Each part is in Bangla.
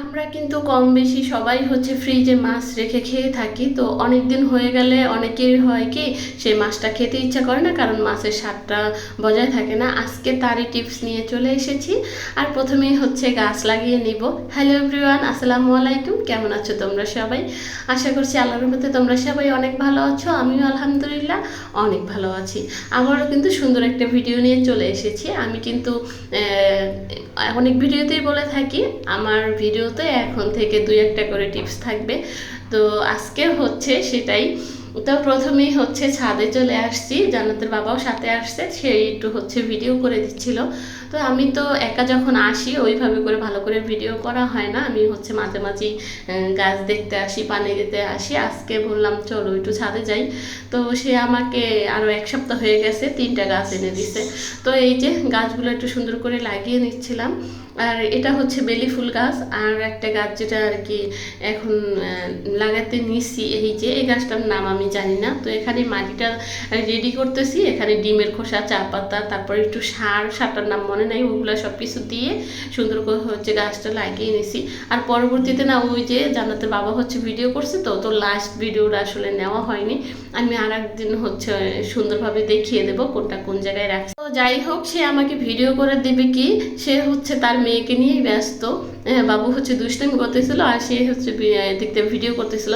আমরা কিন্তু কম বেশি সবাই হচ্ছে ফ্রিজে মাছ রেখে খেয়ে থাকি। তো অনেক দিন হয়ে গেলে অনেকের হয় কি সেই মাছটা খেতে ইচ্ছা করে না, কারণ মাছের স্বাদটা বজায় থাকে না। আজকে তারই টিপস নিয়ে চলে এসেছি। আর প্রথমেই হচ্ছে গাছ লাগিয়ে নিব। হ্যালো এভরিওয়ান, আসসালামু আলাইকুম। কেমন আছো তোমরা সবাই? আশা করছি আল্লাহর রহমতে তোমরা সবাই অনেক ভালো আছো। আমিও আলহামদুলিল্লাহ অনেক ভালো আছি। আবারও কিন্তু সুন্দর একটা ভিডিও নিয়ে চলে এসেছি। আমি কিন্তু অনেক ভিডিওতেই বলে থাকি আমার ভিডিওতে এখন থেকে 2-1টা করে টিপস থাকবে। তো আজকে হচ্ছে সেটাই। তো প্রথমেই হচ্ছে ছাদে চলে আসছি, জান্নাতের বাবাও সাথে আসছে, সে একটু হচ্ছে ভিডিও করে দিচ্ছিল। তো আমি তো একা যখন আসি ওইভাবে করে ভালো করে ভিডিও করা হয় না, আমি হচ্ছে মাঝে মাঝেই গাছ দেখতে আসি, পানি দিতে আসি। আজকে বললাম চলো একটু ছাদে যাই। তো সে আমাকে আরও 1 সপ্তাহ হয়ে গেছে 3টা গাছ এনে দিছে। তো এই যে গাছগুলো একটু সুন্দর করে লাগিয়ে নিচ্ছিলাম। আর এটা হচ্ছে বেলি ফুল গাছ। আর একটা গাছ যেটা আর কি এখন লাগাতে নিচ্ছি, এই যে এই গাছটার নাম আমি জানি না। তো এখানে মাটিটা রেডি করতেছি, এখানে ডিমের খোসা, চা পাতা, তারপর একটু সারটার নাম মনে নাই, ওগুলো সব কিছু দিয়ে সুন্দর করে হচ্ছে গাছটা লাগিয়ে নিছি। আর পরবর্তীতে না ওই যে জান্নাতের বাবা হচ্ছে ভিডিও করছে, তো লাস্ট ভিডিওটা আসলে নেওয়া হয়নি। আমি আর একদিন হচ্ছে সুন্দরভাবে দেখিয়ে দেবো কোনটা কোন জায়গায় রাখছি। তো যাই হোক, সে আমাকে ভিডিও করে দেবে কি, সে হচ্ছে তার মেয়েকে নিয়েই ব্যস্ত। বাবু হচ্ছে দুষ্টামি করতেছিল আর সে হচ্ছে দেখতে ভিডিও করতেছিল।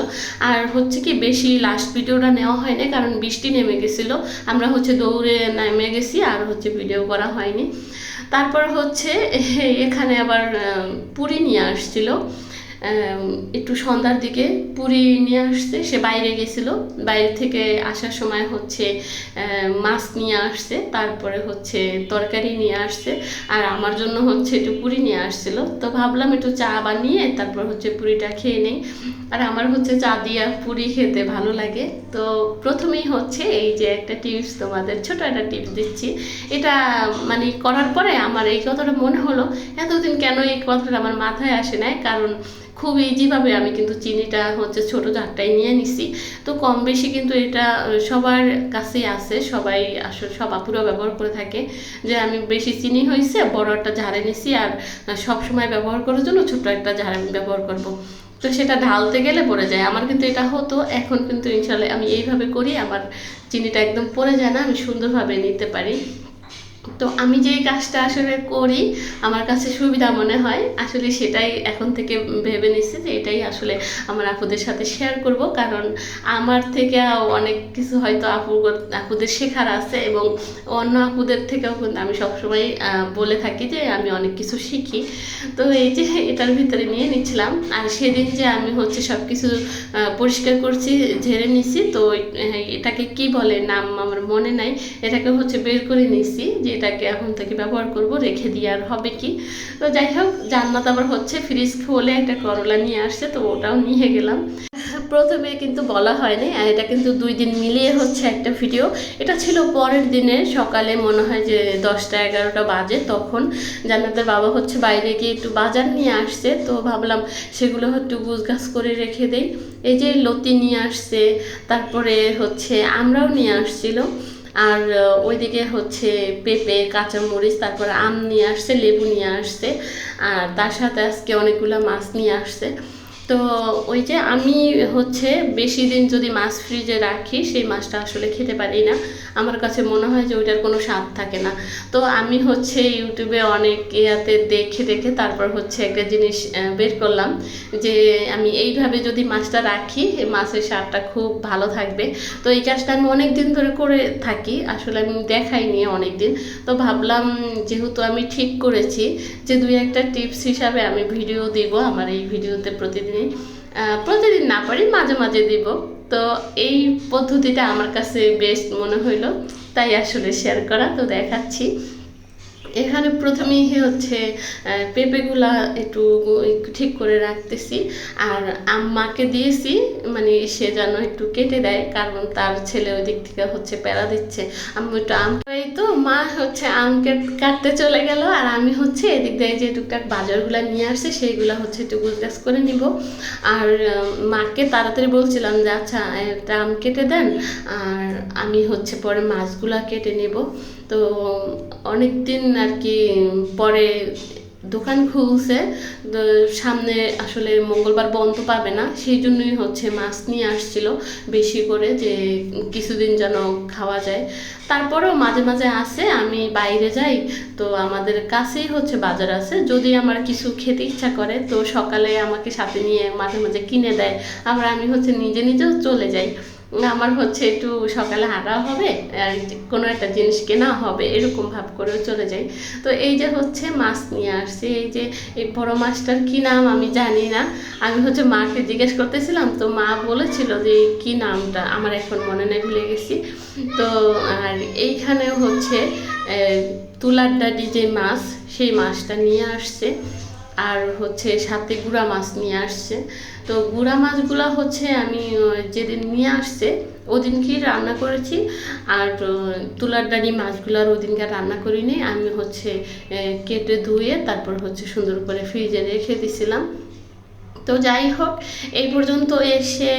আর হচ্ছে কি বেশি লাস্ট ভিডিওটা নেওয়া হয়নি, কারণ বৃষ্টি নেমে গেছিলো, আমরা হচ্ছে দৌড়ে নেমে গেছি আর হচ্ছে ভিডিও করা হয়নি। তারপর হচ্ছে এখানে আবার পুরি নিয়ে আসছিল, একটু সন্ধ্যার দিকে পুরি নিয়ে আসছে। সে বাইরে গেছিলো, বাইরে থেকে আসার সময় হচ্ছে মাছ নিয়ে আসছে, তারপরে হচ্ছে তরকারি নিয়ে আসছে, আর আমার জন্য হচ্ছে একটু পুরি নিয়ে আসছিল। তো ভাবলাম একটু চা বানিয়ে তারপর হচ্ছে পুরিটা খেয়ে নেই। আর আমার হচ্ছে চা দিয়া পুরি খেতে ভালো লাগে। তো প্রথমেই হচ্ছে এই যে একটা টিপস, তোমাদের ছোট একটা টিপস দিচ্ছি। এটা মানে করার পরে আমার এই কথাটা মনে হলো, এতদিন কেন এই কথাটা আমার মাথায় আসে নাই। কারণ খুব ইজিভাবে আমি কিন্তু চিনিটা হচ্ছে ছোটো জারটাই নিয়ে নিছি। তো কম বেশি কিন্তু এটা সবার কাছেই আছে, সবাই আসলে সব আপুরা ব্যবহার করে থাকে, যে আমি বেশি চিনি হয়েছে বড় একটা ঝাড়ে নিছি, আর সব সময় ব্যবহার করার জন্য ছোট্ট একটা ঝাড় আমি ব্যবহার করব। তো সেটা ঢালতে গেলে পড়ে যায়। আমার কিন্তু এটা হতো, এখন কিন্তু ইনশাল্লাহ আমি এইভাবে করি, আমার চিনিটা একদম পড়ে যায় না, আমি সুন্দরভাবে নিতে পারি। তো আমি যেই কাজটা আসলে করি আমার কাছে সুবিধা মনে হয়, আসলে সেটাই এখন থেকে ভেবে নিচ্ছি যে এটাই আসলে আমার আপুদের সাথে শেয়ার করব। কারণ আমার থেকে অনেক কিছু হয়তো আপুদের শেখার আছে, এবং অন্য আপুদের থেকেও কিন্তু আমি সবসময় বলে থাকি যে আমি অনেক কিছু শিখি। তো এই যে এটার ভিতরে নিয়ে নিচ্ছিলাম। আর সেদিন যে আমি হচ্ছে সব কিছু পরিষ্কার করছি, ঝেড়ে নিছি, তো এটাকে কি বলে নাম আমার মনে নাই, এটাকে হচ্ছে বের করে নিছি যে এটাকে এখন থেকে ব্যবহার করব, রেখে দিয়ে আর হবে কি। তো যাই হোক, জান্নাত আবার হচ্ছে ফ্রিজ খুলে একটা করলা নিয়ে আসছে, তো ওটাও নিয়ে গেলাম। প্রথমে কিন্তু বলা হয়নি, আর এটা কিন্তু 2 দিন মিলিয়ে হচ্ছে একটা ভিডিও। এটা ছিল পরের দিনে সকালে, মনে হয় যে 10টা-11টা বাজে, তখন জান্নাতের বাবা হচ্ছে বাইরে গিয়ে একটু বাজার নিয়ে আসছে। তো ভাবলাম সেগুলো একটু গুছগাছ করে রেখে দেই। এই যে লতি নিয়ে আসছে, তারপরে হচ্ছে আমরাও নিয়ে আসছিল, আর ওইদিকে হচ্ছে পেঁপে, কাঁচামরিচ, তারপর আম নিয়ে আসছে, লেবু নিয়ে আসছে, আর তার সাথে আজকে অনেকগুলো মাছ নিয়ে আসছে। তো ওই যে আমি হচ্ছে বেশি দিন যদি মাছ ফ্রিজে রাখি সেই মাছটা আসলে খেতে পারি না, আমার কাছে মনে হয় যে ওইটার কোনো স্বাদ থাকে না। তো আমি হচ্ছে ইউটিউবে অনেক ইয়াতে দেখে দেখে তারপর হচ্ছে একটা জিনিস বের করলাম, যে আমি এইভাবে যদি মাছটা রাখি মাছের স্বাদটা খুব ভালো থাকবে। তো এই কাজটা আমি অনেক দিন ধরে করে থাকি, আসলে আমি দেখাইনি অনেক দিন। তো ভাবলাম যেহেতু আমি ঠিক করেছি যে 2-1টা টিপস হিসাবে আমি ভিডিও দিব আমার এই ভিডিওতে, প্রতিদিন না পারি মাঝে মাঝে দিব। তো এই পদ্ধতিটা আমার কাছে বেস্ট মনে হইলো, তাই আসলে শেয়ার করা। তো দেখাচ্ছি। এখানে প্রথমেই হচ্ছে পেঁপেগুলা একটু ঠিক করে রাখতেছি, আর আম্মাকে দিয়েছি, মানে সে যেন একটু কেটে দেয়, কারণ তার ছেলে ওই দিক থেকে হচ্ছে প্যারা দিচ্ছে। আমি একটু আম পাই, তো মা হচ্ছে আম কাটতে চলে গেল, আর আমি হচ্ছে এদিক দিয়ে যে টুকটাক বাজারগুলো নিয়ে আসছে সেইগুলো হচ্ছে একটু গুছগাছ করে নিব। আর মাকে তাড়াতাড়ি বলছিলাম যে আচ্ছা একটা আম কেটে দেন, আর আমি হচ্ছে পরে মাছগুলা কেটে নেব। তো অনেক দিন আর কি পরে দোকান খুলছে, তো সামনে আসলে মঙ্গলবার বন্ধ পাবে না, সেই জন্যই হচ্ছে মাছ নিয়ে আসছিল বেশি করে, যে কিছুদিন যেন খাওয়া যায়। তারপরেও মাঝে মাঝে আসে, আমি বাইরে যাই তো আমাদের কাছেই হচ্ছে বাজার আছে, যদি আমার কিছু খেতে ইচ্ছা করে তো সকালে আমাকে সাথে নিয়ে মাঝে মাঝে কিনে দেয়, আবার আমি হচ্ছে নিজে নিজেও চলে যাই। আমার হচ্ছে একটু সকালে হাঁটা হবে আর কোনো একটা জিনিস কেনা হবে, এরকম ভাব করেও চলে যাই। তো এই যে হচ্ছে মাছ নিয়ে আসছে, এই যে এই বড় মাছটার কী নাম আমি জানি না, আমি হচ্ছে মাকে জিজ্ঞেস করতেছিলাম, তো মা বলেছিল যে কী নামটা আমার এখন মনে নেই, ভুলে গেছি। তো আর এইখানেও হচ্ছে তুলার ডাঁটি যে মাছ, সেই মাছটা নিয়ে আসছে, আর হচ্ছে সাথে গুঁড়া মাছ নিয়ে আসছে। তো গুঁড়া মাছগুলো হচ্ছে আমি যেদিন নিয়ে আসছে ওদিনকে রান্না করেছি, আর তুলার ডাঁটি মাছগুলো আর ওদিনকে রান্না করিনি, আমি হচ্ছে কেটে ধুয়ে তারপর হচ্ছে সুন্দর করে ফ্রিজে রেখে দিছিলাম। তো যাই হোক, এই পর্যন্ত এসে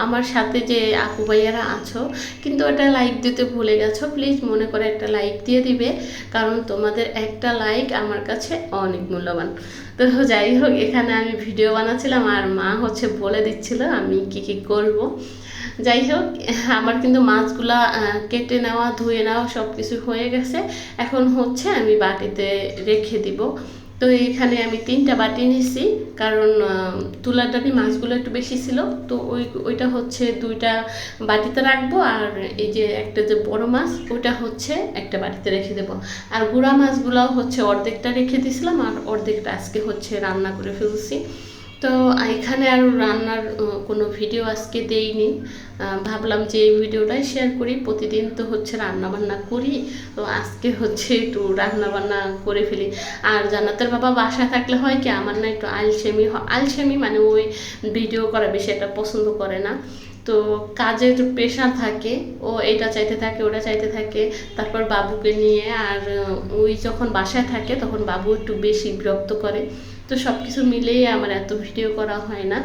আমার সাথে যে আপু ভাইয়ারা আছো কিন্তু একটা লাইক দিতে ভুলে গেছো, প্লিজ মনে করে একটা লাইক দিয়ে দিবে, কারণ তোমাদের একটা লাইক আমার কাছে অনেক মূল্যবান। তো যাই হোক, এখানে আমি ভিডিও বানাচ্ছিলাম আর মা হচ্ছে বলে দিচ্ছিল আমি কি কি করব। যাই হোক, আমার কিন্তু মাছগুলা কেটে নেওয়া ধুয়ে নেওয়া সব কিছু হয়ে গেছে, এখন হচ্ছে আমি বাটিতে রেখে দিব। তো এখানে আমি 3টা বাটি নিছি, কারণ তুলার ডাঁটি মাছগুলো একটু বেশি ছিল, তো ওইটা হচ্ছে 2টা বাটিতে রাখবো, আর এই যে একটা যে বড় মাছ ওটা হচ্ছে একটা বাটিতে রেখে দেবো। আর গুঁড়া মাছগুলোও হচ্ছে অর্ধেকটা রেখে দিয়েছিলাম আর অর্ধেকটা আজকে হচ্ছে রান্না করে ফেলছি। তো এখানে আর রান্নার কোনো ভিডিও আজকে দেইনি, ভাবলাম যে এই ভিডিওটাই শেয়ার করি, প্রতিদিন তো হচ্ছে রান্নাবান্না করি, তো আজকে হচ্ছে একটু রান্নাবান্না করে ফেলি। আর জান্নাতের বাবা বাসায় থাকলে হয় কি, আমার না একটু আলসেমি মানে ওই ভিডিও করা বেশি একটা পছন্দ করে না, তো কাজের প্রেশার থাকে, ও এটা চাইতে থাকে ওটা চাইতে থাকে, তারপর বাবুকে নিয়ে, আর ওই যখন বাসায় থাকে তখন বাবু একটু বেশি বিরক্ত করে, তো সব কিছু মিলেই আমার এত ভিডিও করা হয় না,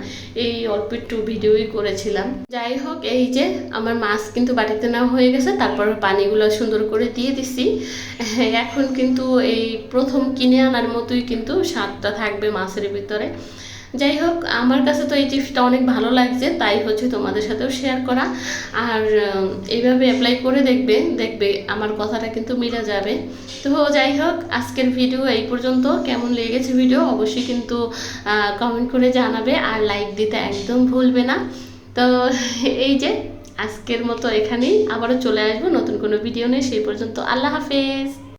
এই অল্প একটু ভিডিওই করেছিলাম। যাই হোক, এই যে আমার মাছ কিন্তু বাটিতে নেওয়া হয়ে গেছে, তারপর পানিগুলো সুন্দর করে দিয়ে দিছি। এখন কিন্তু এই প্রথম কিনে আনার মতোই কিন্তু স্বাদটা থাকবে মাছের ভিতরে। যাই হোক, আমার কাছে তো এই টিপসটা অনেক ভালো লাগছে, তাই হচ্ছে তোমাদের সাথেও শেয়ার করা। আর এইভাবে অ্যাপ্লাই করে দেখবে আমার কথাটা কিন্তু মিলে যাবে। তো যাই হোক, আজকের ভিডিও এই পর্যন্ত, কেমন লেগেছে ভিডিও অবশ্যই কিন্তু কমেন্ট করে জানাবে, আর লাইক দিতে একদম ভুলবে না। তো এই যে আজকের মতো এখানেই, আবারও চলে আসবো নতুন কোনো ভিডিও নিয়ে, সেই পর্যন্ত আল্লাহ হাফেজ।